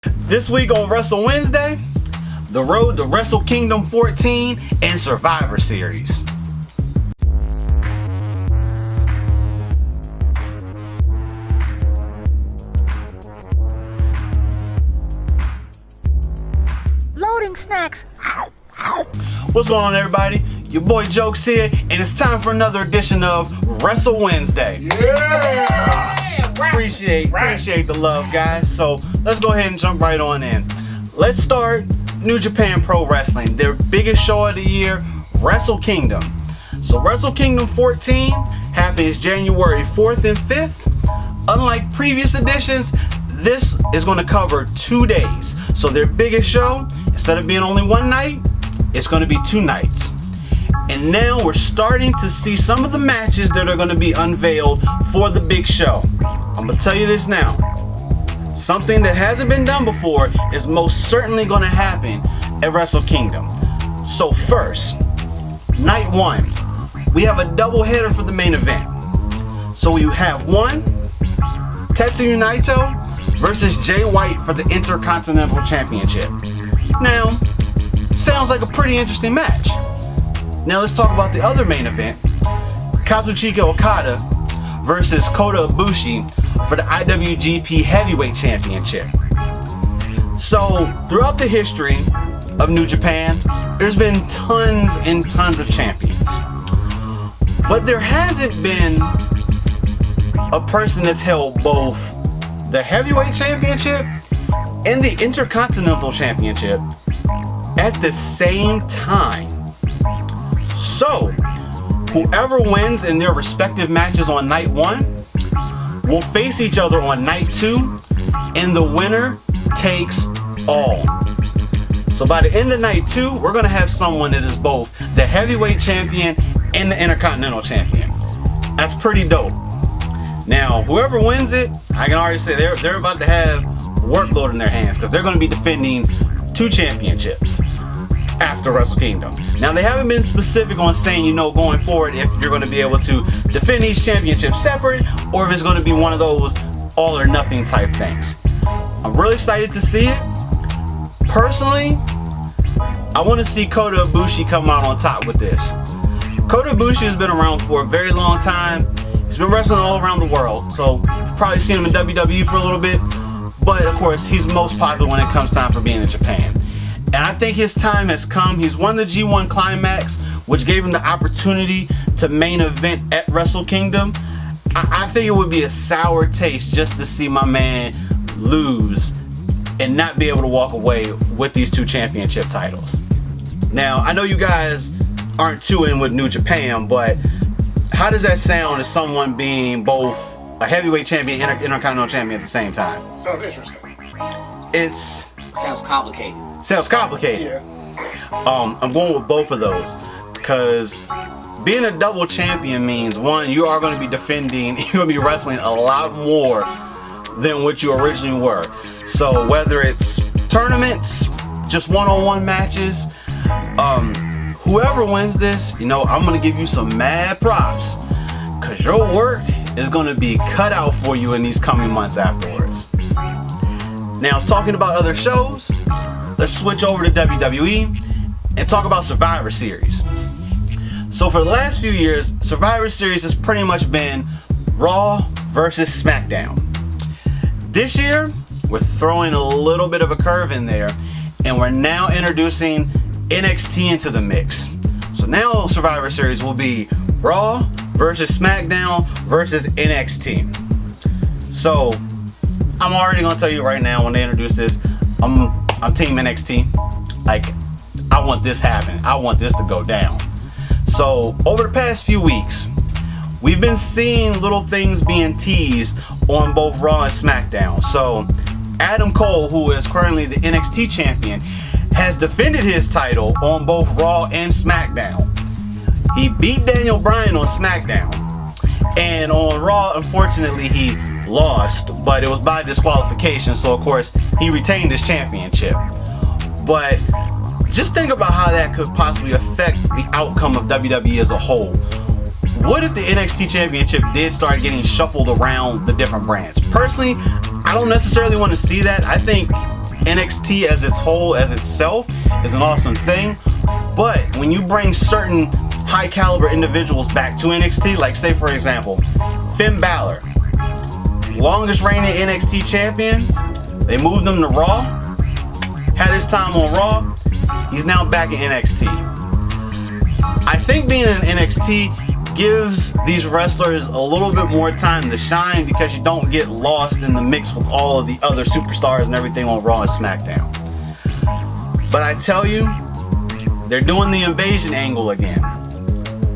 This week on Wrestle Wednesday, the road to Wrestle Kingdom 14 and Survivor Series. Loading snacks. What's going on, everybody? Your boy Jokes here, and it's time for another edition of Wrestle Wednesday. Yeah! Appreciate the love, guys. So let's go ahead and jump right on in. Let's start New Japan Pro Wrestling, their biggest show of the year, Wrestle Kingdom. So Wrestle Kingdom 14 happens January 4th and 5th. Unlike previous editions, this is going to cover 2 days. So their biggest show, instead of being only one night, it's going to be 2 nights. And now we're starting to see some of the matches that are going to be unveiled for the big show. I'm going to tell you this now. Something that hasn't been done before is most certainly going to happen at Wrestle Kingdom. So first, night 1, we have a double header for the main event. So you have Tetsuya Naito versus Jay White for the Intercontinental Championship. Now, sounds like a pretty interesting match. Now let's talk about the other main event, Kazuchika Okada versus Kota Ibushi for the IWGP Heavyweight Championship. So throughout the history of New Japan, there's been tons and tons of champions. But there hasn't been a person that's held both the Heavyweight Championship and the Intercontinental Championship at the same time. So, whoever wins in their respective matches on night 1 will face each other on night 2, and the winner takes all. So by the end of night 2, we're going to have someone that is both the heavyweight champion and the Intercontinental champion. That's pretty dope. Now, whoever wins it, I can already say they're about to have workload in their hands, because they're going to be defending 2 championships after Wrestle Kingdom. Now, they haven't been specific on saying, going forward, if you're going to be able to defend each championship separate, or if it's going to be one of those all or nothing type things. I'm really excited to see it. Personally, I want to see Kota Ibushi come out on top with this. Kota Ibushi has been around for a very long time. He's been wrestling all around the world, so you've probably seen him in WWE for a little bit, but of course, he's most popular when it comes time for being in Japan. And I think his time has come. He's won the G1 Climax, which gave him the opportunity to main event at Wrestle Kingdom. I think it would be a sour taste just to see my man lose and not be able to walk away with these 2 championship titles. Now, I know you guys aren't too in with New Japan, but how does that sound as someone being both a heavyweight champion and Intercontinental champion at the same time? Sounds interesting. Sounds complicated. Sounds complicated. Yeah. I'm going with both of those, because being a double champion means, one, you are going to be defending, you're going to be wrestling a lot more than what you originally were. So whether it's tournaments, just one-on-one matches, whoever wins this, I'm going to give you some mad props, because your work is going to be cut out for you in these coming months afterwards. Now, talking about other shows, let's switch over to WWE and talk about Survivor Series. So for the last few years, Survivor Series has pretty much been Raw versus Smackdown. This year, we're throwing a little bit of a curve in there, and we're now introducing NXT into the mix. So now Survivor Series will be Raw versus Smackdown versus NXT. So I'm already gonna tell you right now, when they introduce this, I'm team NXT. Like, I want this happen. I want this to go down. So over the past few weeks, we've been seeing little things being teased on both Raw and SmackDown. So Adam Cole, who is currently the NXT champion, has defended his title on both Raw and SmackDown. He beat Daniel Bryan on SmackDown, and on Raw, unfortunately, he lost, but it was by disqualification, so of course he retained his championship. But just think about how that could possibly affect the outcome of WWE as a whole. What if the NXT championship did start getting shuffled around the different brands? Personally, I don't necessarily want to see that. I think NXT as its whole, as itself, is an awesome thing. But when you bring certain high caliber individuals back to NXT, like say for example, Finn Balor, longest reigning NXT champion, they moved him to Raw, had his time on Raw, he's now back in NXT. I think being in NXT gives these wrestlers a little bit more time to shine because you don't get lost in the mix with all of the other superstars and everything on Raw and Smackdown. But I tell you, they're doing the invasion angle again.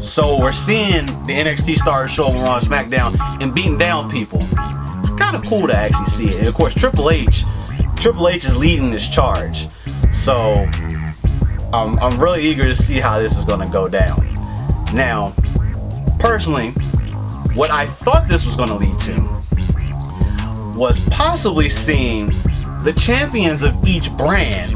So we're seeing the NXT stars show up on Raw and Smackdown and beating down people. It's kind of cool to actually see it. And of course, Triple H is leading this charge. So I'm really eager to see how this is going to go down. Now, personally, what I thought this was going to lead to was possibly seeing the champions of each brand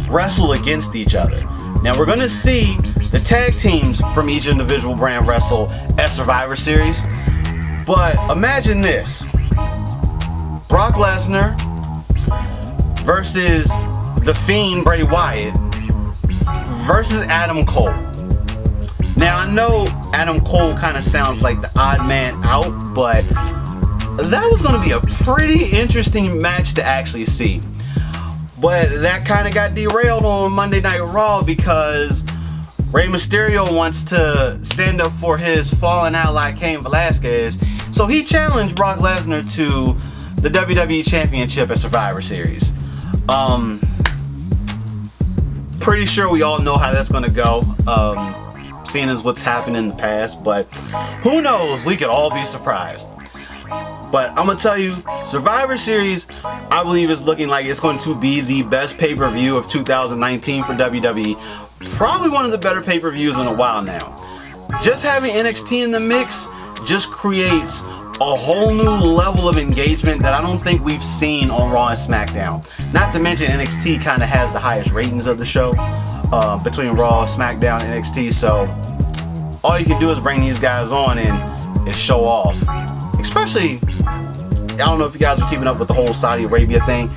wrestle against each other. Now we're going to see the tag teams from each individual brand wrestle at Survivor Series. But imagine this: Brock Lesnar versus The Fiend Bray Wyatt versus Adam Cole. Now I know Adam Cole kind of sounds like the odd man out, but that was going to be a pretty interesting match to actually see. But that kind of got derailed on Monday Night Raw because Rey Mysterio wants to stand up for his fallen ally Cain Velasquez. So he challenged Brock Lesnar to the WWE Championship at Survivor Series. Pretty sure we all know how that's going to go, seeing as what's happened in the past. But who knows? We could all be surprised. But I'm going to tell you, Survivor Series, I believe is looking like it's going to be the best pay-per-view of 2019 for WWE. Probably one of the better pay-per-views in a while now. Just having NXT in the mix just creates a whole new level of engagement that I don't think we've seen on Raw and Smackdown. Not to mention NXT kind of has the highest ratings of the show between Raw, Smackdown, and NXT. So all you can do is bring these guys on and show off. Especially, I don't know if you guys were keeping up with the whole Saudi Arabia thing.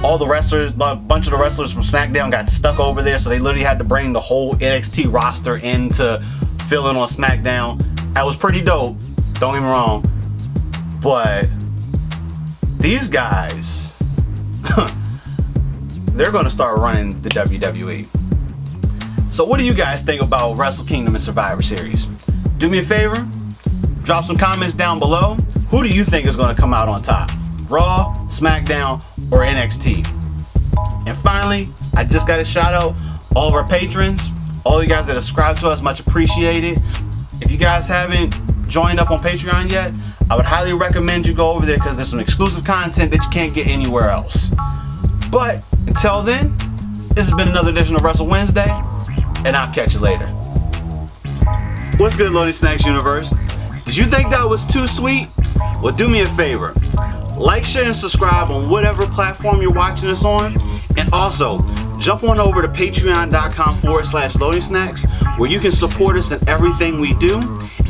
All the wrestlers, a bunch of the wrestlers from SmackDown got stuck over there, so they literally had to bring the whole NXT roster in to fill in on SmackDown. That was pretty dope, don't get me wrong. But these guys, they're going to start running the WWE. So what do you guys think about Wrestle Kingdom and Survivor Series? Do me a favor. Drop some comments down below. Who do you think is going to come out on top? Raw, SmackDown, or NXT? And finally, I just got to shout out all of our patrons, all you guys that subscribe to us, much appreciated. If you guys haven't joined up on Patreon yet, I would highly recommend you go over there because there's some exclusive content that you can't get anywhere else. But until then, this has been another edition of Wrestle Wednesday, and I'll catch you later. What's good, Loading Snacks Universe? Did you think that was too sweet? Well, do me a favor. Like, share, and subscribe on whatever platform you're watching us on. And also, jump on over to patreon.com/loading snacks where you can support us in everything we do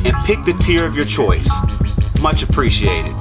and pick the tier of your choice. Much appreciated.